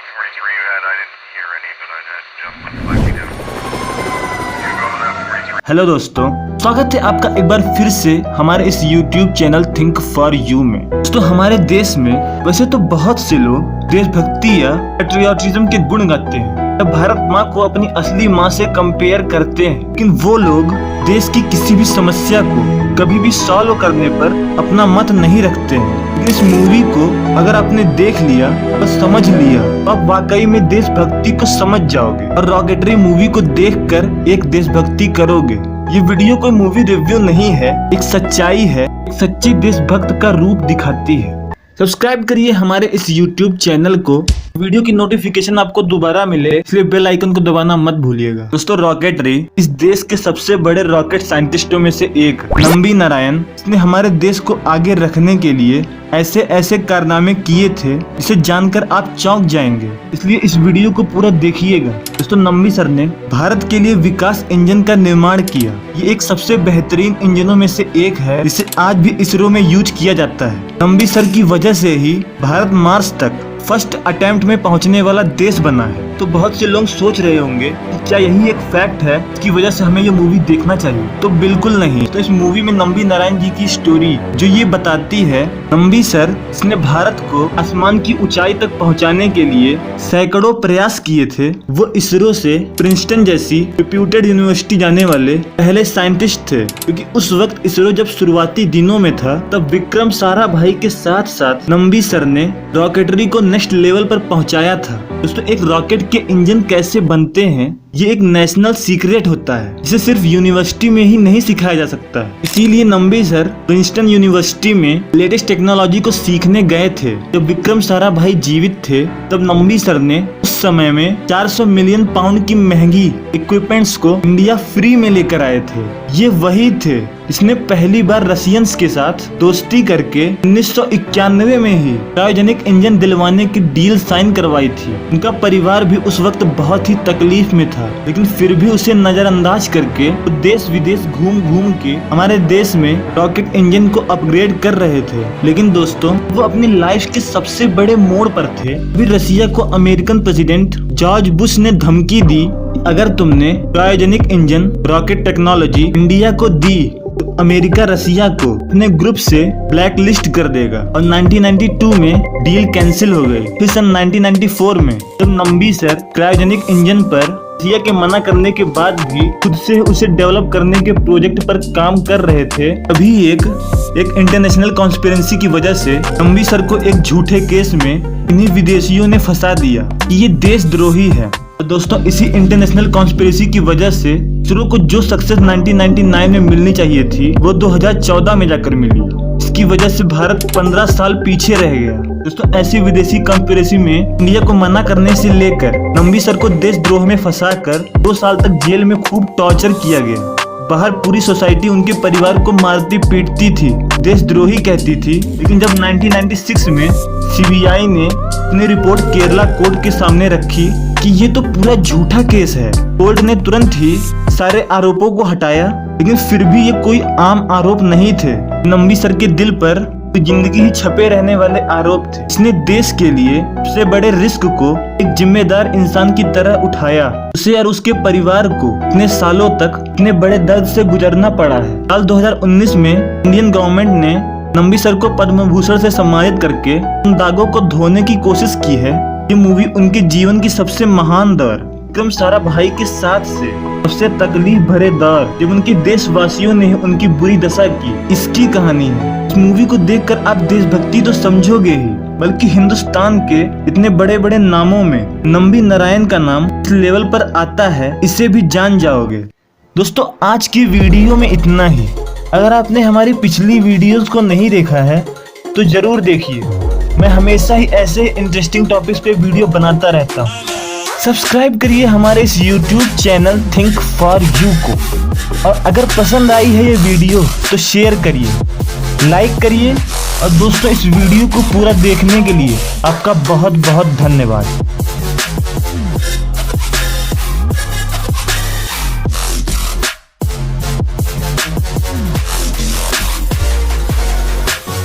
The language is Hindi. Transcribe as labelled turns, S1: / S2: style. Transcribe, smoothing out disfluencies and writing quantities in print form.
S1: that 43 you had, I didn't hear any, but I had just like you did. You go to that 43.
S2: Hello दोस्तों, स्वागत है आपका एक बार फिर से हमारे इस YouTube channel think for you में। दोस्तों, हमारे देश में वैसे तो बहुत से लोग देशभक्ति या पैट्रियोटिज्म के गुण गाते हैं, भारत माँ को अपनी असली माँ से कंपेयर करते हैं, लेकिन वो लोग देश की किसी भी समस्या को कभी भी सॉल्व करने पर अपना मत नहीं रखते हैं। इस मूवी को अगर आपने देख लिया और समझ लिया तो आप वाकई में देशभक्ति को समझ जाओगे और रॉकेटरी मूवी को देखकर एक देशभक्ति करोगे। ये वीडियो कोई मूवी रिव्यू नहीं है, एक सच्चाई है, एक सच्ची देशभक्त का रूप दिखाती है। सब्सक्राइब करिए हमारे इस YouTube चैनल को, वीडियो की नोटिफिकेशन आपको दोबारा मिले, इसलिए बेल आइकन को दबाना मत भूलिएगा। दोस्तों, रॉकेटरी इस देश के सबसे बड़े रॉकेट साइंटिस्टों में से एक नंबी नारायण, इसने हमारे देश को आगे रखने के लिए ऐसे ऐसे कारनामे किए थे जिसे जानकर आप चौंक जाएंगे, इसलिए इस वीडियो को पूरा देखिएगा। दोस्तों, नंबी सर ने भारत के लिए विकास इंजन का निर्माण किया। ये एक सबसे बेहतरीन इंजनों में से एक है जिसे आज भी इसरो में यूज किया जाता है। नंबी सर की वजह से ही भारत मार्स तक फर्स्ट अटेम्प्ट में पहुंचने वाला देश बना है। तो बहुत से लोग सोच रहे होंगे कि क्या यही एक फैक्ट है इसकी वजह से हमें ये मूवी देखना चाहिए? तो बिल्कुल नहीं। तो इस मूवी में नंबी नारायण जी की स्टोरी जो ये बताती है, नंबी सर इसने भारत को आसमान की ऊंचाई तक पहुंचाने के लिए सैकड़ों प्रयास किए थे। वो इसरो से प्रिंसटन जैसी रिप्यूटेड यूनिवर्सिटी जाने वाले पहले साइंटिस्ट थे, क्योंकि उस वक्त इसरो जब शुरुआती दिनों में था तब विक्रम साराभाई के साथ साथ नंबी सर ने रॉकेटरी को नेक्स्ट लेवल पर पहुंचाया था। दोस्तों, एक रॉकेट के इंजन कैसे बनते हैं ये एक नेशनल सीक्रेट होता है जिसे सिर्फ यूनिवर्सिटी में ही नहीं सिखाया जा सकता है। इसीलिए नंबी सर प्रिंसटन यूनिवर्सिटी में लेटेस्ट टेक्नोलॉजी को सीखने गए थे। जब विक्रम साराभाई जीवित थे तब नंबी सर ने उस समय में 400 मिलियन पाउंड की महंगी इक्विपमेंट्स को इंडिया फ्री में लेकर आए थे। ये वही थे इसने पहली बार रशियंस के साथ दोस्ती करके 1991 में ही क्रायोजेनिक इंजन दिलवाने की डील साइन करवाई थी। उनका परिवार भी उस वक्त बहुत ही तकलीफ में था, लेकिन फिर भी उसे नजरअंदाज करके वो देश विदेश घूम घूम के हमारे देश में रॉकेट इंजन को अपग्रेड कर रहे थे। लेकिन दोस्तों, वो अपनी लाइफ के सबसे बड़े मोड़ पर थे। भी रसिया को अमेरिकन प्रेसिडेंट जॉर्ज बुश ने धमकी दी, अगर तुमने cryogenic engine rocket technology India को दी तो अमेरिका रसिया को अपने ग्रुप से ब्लैक लिस्ट कर देगा। और 1992 में डील कैंसिल हो गई। फिर सन 1994 में जब नंबी सर क्रायोजेनिक इंजन पर रसिया के मना करने के बाद भी खुद से उसे डेवलप करने के प्रोजेक्ट पर काम कर रहे थे, अभी एक इंटरनेशनल कॉन्स्पिरेंसी की वजह से नंबी सर को एक झूठे केस में इन्हीं विदेशियों ने फंसा दिया कि ये देशद्रोही है। दोस्तों, इसी इंटरनेशनल कॉन्स्पिरेसी की वजह से इसरो को जो सक्सेस 1999 में मिलनी चाहिए थी वो 2014 में जाकर मिली। इसकी वजह से भारत 15 साल पीछे रह गया। दोस्तों, ऐसी विदेशी कॉन्स्पिरेसी में इंडिया को मना करने से लेकर नंबी सर को देशद्रोह में फंसाकर 2 साल तक जेल में खूब टॉर्चर किया गया। बाहर पूरी सोसाइटी उनके परिवार को मारती पीटती थी, देशद्रोही कहती थी। लेकिन जब 1996 में सीबीआई ने अपनी रिपोर्ट केरला कोर्ट के सामने रखी कि ये तो पूरा झूठा केस है, कोर्ट ने तुरंत ही सारे आरोपों को हटाया। लेकिन फिर भी ये कोई आम आरोप नहीं थे। नंबी सर के दिल पर तो जिंदगी ही छपे रहने वाले आरोप थे। इसने देश के लिए सबसे बड़े रिस्क को एक जिम्मेदार इंसान की तरह उठाया। उसे और उसके परिवार को इतने सालों तक इतने बड़े दर्द से गुजरना पड़ा है। साल 2019 में इंडियन गवर्नमेंट ने नंबी सर को पद्म भूषण से सम्मानित करके उन दागों को धोने की कोशिश की है। ये मूवी उनके जीवन की सबसे महान दौर, विक्रम साराभाई के साथ से सबसे तकलीफ भरे दौर जब उनके देशवासियों ने उनकी बुरी दशा की, इसकी कहानी है। इस मूवी को देखकर आप देशभक्ति तो समझोगे ही, बल्कि हिंदुस्तान के इतने बड़े बड़े नामों में नंबी नारायण का नाम इस लेवल पर आता है, इसे भी जान जाओगे। दोस्तों, आज की वीडियो में इतना ही। अगर आपने हमारी पिछली वीडियोस को नहीं देखा है तो जरूर देखिए। मैं हमेशा ही ऐसे इंटरेस्टिंग टॉपिक्स पे वीडियो बनाता रहता हूँ। सब्सक्राइब करिए हमारे इस YouTube channel think for you को, और अगर पसंद आई है ये वीडियो तो शेयर करिए, लाइक करिए। और दोस्तों, इस वीडियो को पूरा देखने के लिए आपका बहुत बहुत धन्यवाद।